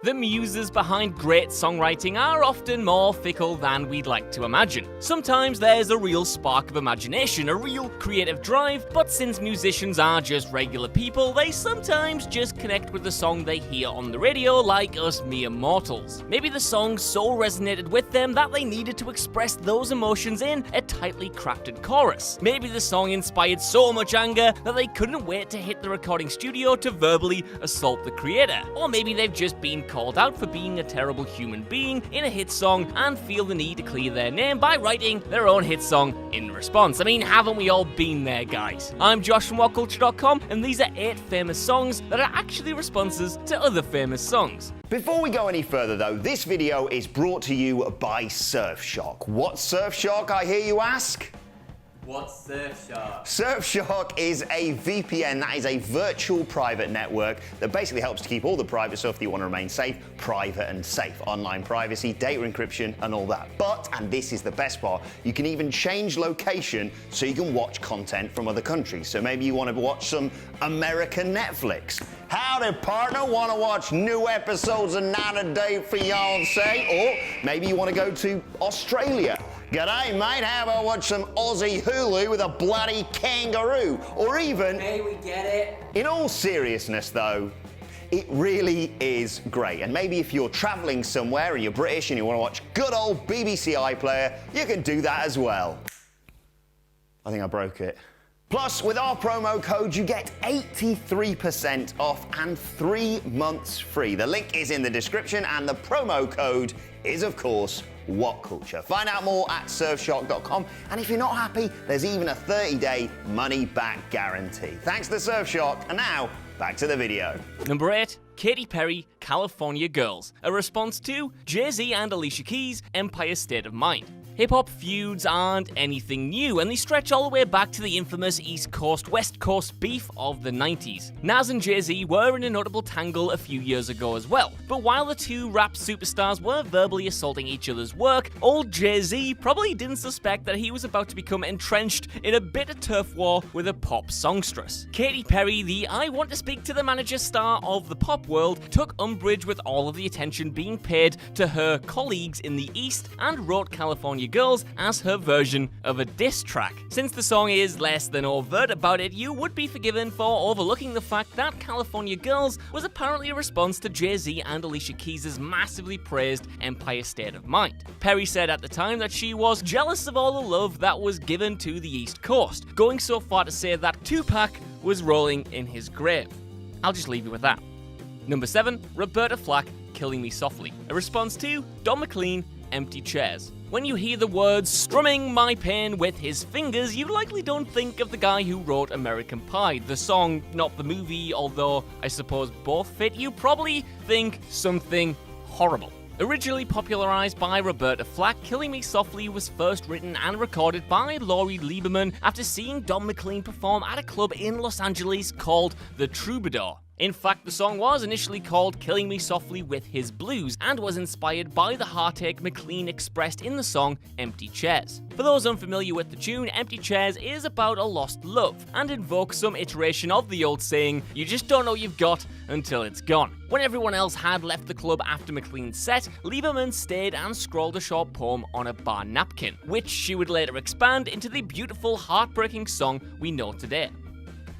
The muses behind great songwriting are often more fickle than we'd like to imagine. Sometimes there's a real spark of imagination, a real creative drive, but since musicians are just regular people, they sometimes just connect with the song they hear on the radio like us mere mortals. Maybe the song so resonated with them that they needed to express those emotions in a tightly crafted chorus. Maybe the song inspired so much anger that they couldn't wait to hit the recording studio to verbally assault the creator. Or maybe they've just been called out for being a terrible human being in a hit song and feel the need to clear their name by writing their own hit song in response. I mean, haven't we all been there, guys? I'm Josh from WhatCulture.com, and these are 8 famous songs that are actually responses to other famous songs. Before we go any further though, this video is brought to you by Surfshark. What's Surfshark, I hear you ask? What's Surfshark? Surfshark is a VPN, that is a virtual private network that basically helps to keep all the private stuff that you want to remain safe, private and safe. Online privacy, data encryption and all that. But, and this is the best part, you can even change location so you can watch content from other countries. So maybe you want to watch some American Netflix. Howdy partner, want to watch new episodes of 90 Day Fiancé? Or maybe you want to go to Australia. G'day mate, how about watch some Aussie Hulu with a bloody kangaroo? Or even... Hey, we get it. In all seriousness though, it really is great. And maybe if you're travelling somewhere and you're British and you want to watch good old BBC iPlayer, you can do that as well. I think I broke it. Plus, with our promo code, you get 83% off and 3 months free. The link is in the description and the promo code is, of course, WhatCulture. Find out more at surfshark.com, and if you're not happy, there's even a 30-day money-back guarantee. Thanks to Surfshark, and now, back to the video. Number 8, Katy Perry, California Girls, a response to Jay-Z and Alicia Keys' Empire State of Mind. Hip-hop feuds aren't anything new, and they stretch all the way back to the infamous East Coast-West Coast beef of the 90s. Nas and Jay-Z were in a notable tangle a few years ago as well, but while the two rap superstars were verbally assaulting each other's work, old Jay-Z probably didn't suspect that he was about to become entrenched in a bitter turf war with a pop songstress. Katy Perry, the I want to speak to the manager star of the pop world, took umbrage with all of the attention being paid to her colleagues in the East and wrote California Girls as her version of a diss track. Since the song is less than overt about it, you would be forgiven for overlooking the fact that California Girls was apparently a response to Jay-Z and Alicia Keys' massively praised Empire State of Mind. Perry said at the time that she was jealous of all the love that was given to the East Coast, going so far to say that Tupac was rolling in his grave. I'll just leave you with that. Number 7, Roberta Flack, Killing Me Softly, a response to Don McLean, Empty Chairs. When you hear the words strumming my pain with his fingers, you likely don't think of the guy who wrote American Pie, the song, not the movie, although I suppose both fit. You probably think something horrible. Originally popularized by Roberta Flack, Killing Me Softly was first written and recorded by Laurie Lieberman after seeing Don McLean perform at a club in Los Angeles called The Troubadour. In fact, the song was initially called Killing Me Softly with His Blues and was inspired by the heartache McLean expressed in the song Empty Chairs. For those unfamiliar with the tune, Empty Chairs is about a lost love and invokes some iteration of the old saying, you just don't know you've got until it's gone. When everyone else had left the club after McLean's set, Lieberman stayed and scrawled a short poem on a bar napkin, which she would later expand into the beautiful, heartbreaking song we know today.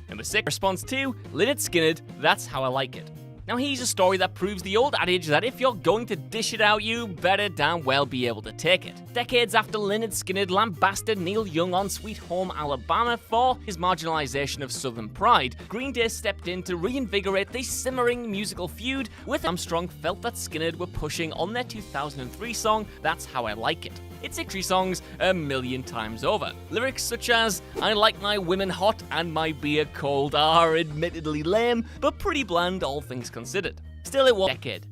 Number 6, response to Lynyrd Skynyrd, That's How I Like It. Now here's a story that proves the old adage that if you're going to dish it out, you better damn well be able to take it. Decades after Lynyrd Skynyrd lambasted Neil Young on Sweet Home Alabama for his marginalization of Southern pride, Green Day stepped in to reinvigorate the simmering musical feud, with Armstrong felt that Skynyrd were pushing on their 2003 song, That's How I Like It. It's victory songs a million times over. Lyrics such as, I like my women hot and my beer cold are admittedly lame, but pretty bland all things considered. Still it was a decade.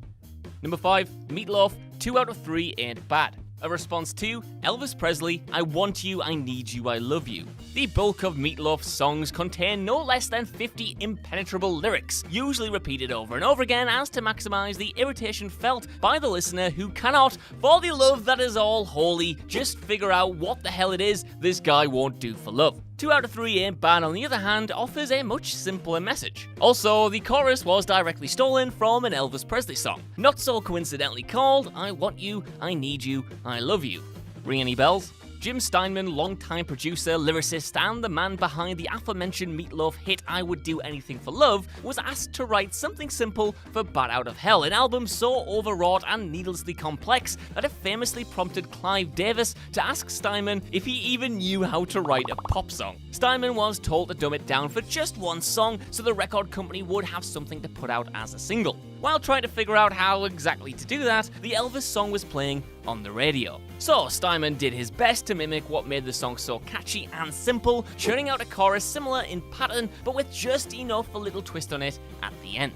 Number 5, Meatloaf, 2 out of 3 ain't bad. A response to Elvis Presley, I Want You, I Need You, I Love You. The bulk of Meatloaf's songs contain no less than 50 impenetrable lyrics, usually repeated over and over again as to maximize the irritation felt by the listener who cannot, for the love that is all holy, just figure out what the hell it is this guy won't do for love. 2 out of 3 Ain't Bad, on the other hand, offers a much simpler message. Also, the chorus was directly stolen from an Elvis Presley song, not so coincidentally called I Want You, I Need You, I Love You. Ring any bells? Jim Steinman, longtime producer, lyricist, and the man behind the aforementioned Meatloaf hit I Would Do Anything for Love, was asked to write something simple for Bat Out of Hell, an album so overwrought and needlessly complex that it famously prompted Clive Davis to ask Steinman if he even knew how to write a pop song. Steinman was told to dumb it down for just one song so the record company would have something to put out as a single. While trying to figure out how exactly to do that, the Elvis song was playing on the radio. So Steinman did his best to mimic what made the song so catchy and simple, churning out a chorus similar in pattern but with just enough a little twist on it at the end.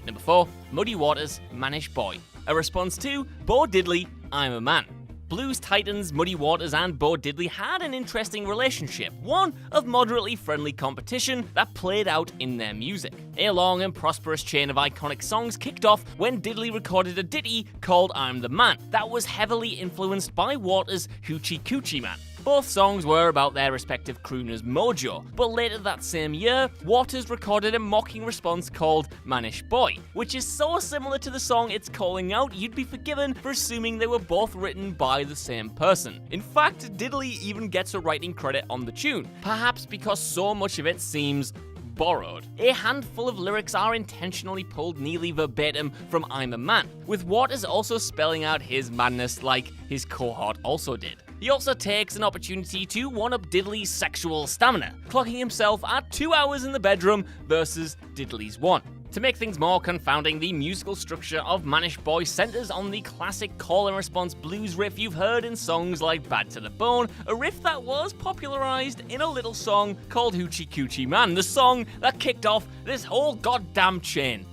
Number 4, Muddy Waters, Mannish Boy, a response to Bo Diddley, I'm a Man. Blues titans Muddy Waters and Bo Diddley had an interesting relationship, one of moderately friendly competition that played out in their music. A long and prosperous chain of iconic songs kicked off when Diddley recorded a ditty called I'm the Man that was heavily influenced by Waters' Hoochie Coochie Man. Both songs were about their respective crooners' mojo, but later that same year, Waters recorded a mocking response called Mannish Boy, which is so similar to the song it's calling out you'd be forgiven for assuming they were both written by the same person. In fact, Diddley even gets a writing credit on the tune, perhaps because so much of it seems borrowed. A handful of lyrics are intentionally pulled nearly verbatim from I'm a Man, with Waters also spelling out his madness like his cohort also did. He also takes an opportunity to one-up Diddley's sexual stamina, clocking himself at 2 hours in the bedroom versus Diddley's 1. To make things more confounding, the musical structure of Mannish Boy centers on the classic call-and-response blues riff you've heard in songs like Bad to the Bone, a riff that was popularized in a little song called Hoochie Coochie Man, the song that kicked off this whole goddamn chain.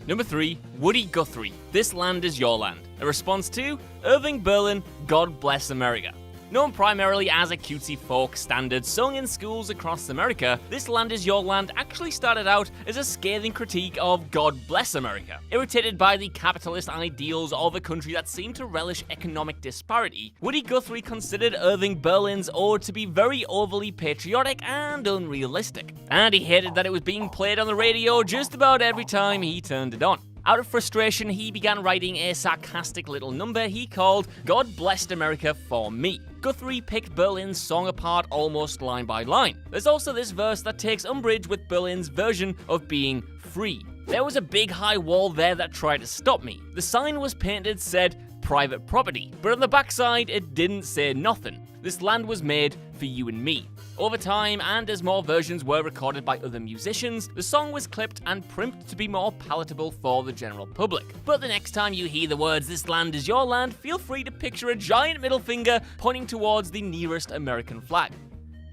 Number 3, Woody Guthrie, This Land Is Your Land, a response to Irving Berlin, God Bless America. Known primarily as a cutesy folk standard sung in schools across America, This Land Is Your Land actually started out as a scathing critique of God Bless America. Irritated by the capitalist ideals of a country that seemed to relish economic disparity, Woody Guthrie considered Irving Berlin's ode to be very overly patriotic and unrealistic. And he hated that it was being played on the radio just about every time he turned it on. Out of frustration, he began writing a sarcastic little number he called God Blessed America for Me. Guthrie picked Berlin's song apart almost line by line. There's also this verse that takes umbrage with Berlin's version of being free. There was a big high wall there that tried to stop me. The sign was painted said private property, but on the backside it didn't say nothing. This land was made for you and me. Over time, and as more versions were recorded by other musicians, the song was clipped and primped to be more palatable for the general public. But the next time you hear the words "This land is your land," feel free to picture a giant middle finger pointing towards the nearest American flag.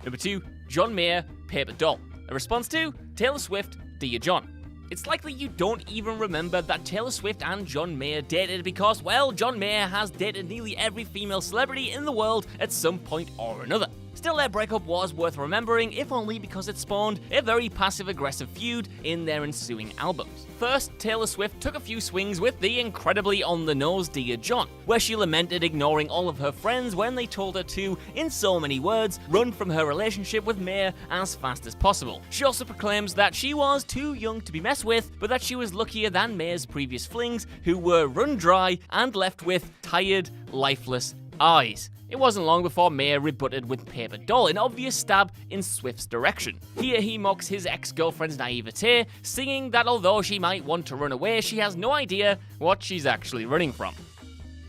Number 2, John Mayer, Paper Doll, a response to Taylor Swift, Dear John. It's likely you don't even remember that Taylor Swift and John Mayer dated because, well, John Mayer has dated nearly every female celebrity in the world at some point or another. Still, their breakup was worth remembering, if only because it spawned a very passive-aggressive feud in their ensuing albums. First, Taylor Swift took a few swings with the incredibly on-the-nose Dear John, where she lamented ignoring all of her friends when they told her to, in so many words, run from her relationship with Mayer as fast as possible. She also proclaims that she was too young to be messed with, but that she was luckier than Mayer's previous flings, who were run dry and left with tired, lifeless eyes. It wasn't long before Mayer rebutted with Paper Doll, an obvious stab in Swift's direction. Here he mocks his ex-girlfriend's naivete, singing that although she might want to run away, she has no idea what she's actually running from.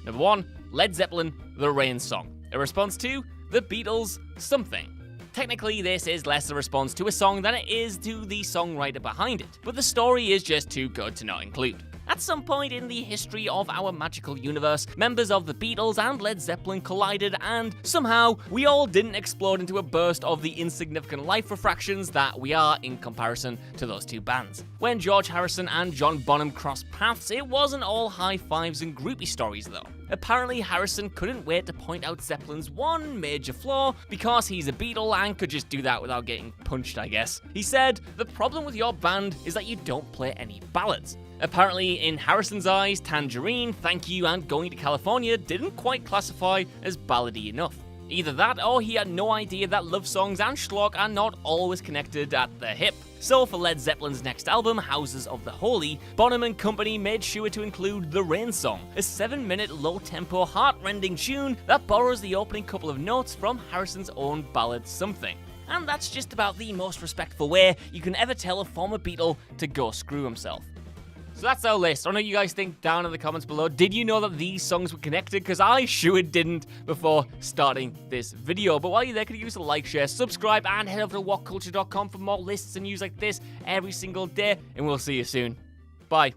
Number 1, Led Zeppelin, The Rain Song, a response to The Beatles' Something. Technically, this is less a response to a song than it is to the songwriter behind it, but the story is just too good to not include. At some point in the history of our magical universe, members of the Beatles and Led Zeppelin collided, and somehow we all didn't explode into a burst of the insignificant life refractions that we are in comparison to those two bands. When George Harrison and John Bonham crossed paths, it wasn't all high fives and groupie stories though. Apparently, Harrison couldn't wait to point out Zeppelin's one major flaw, because he's a Beatle and could just do that without getting punched, I guess. He said, "The problem with your band is that you don't play any ballads." Apparently, in Harrison's eyes, Tangerine, Thank You, and Going to California didn't quite classify as ballady enough. Either that, or he had no idea that love songs and schlock are not always connected at the hip. So for Led Zeppelin's next album, Houses of the Holy, Bonham and company made sure to include The Rain Song, a 7-minute low-tempo, heart-rending tune that borrows the opening couple of notes from Harrison's own ballad Something. And that's just about the most respectful way you can ever tell a former Beatle to go screw himself. So that's our list. I know you guys think down in the comments below. Did you know that these songs were connected? Because I sure didn't before starting this video. But while you're there, could you give us a like, share, subscribe, and head over to WhatCulture.com for more lists and news like this every single day. And we'll see you soon. Bye.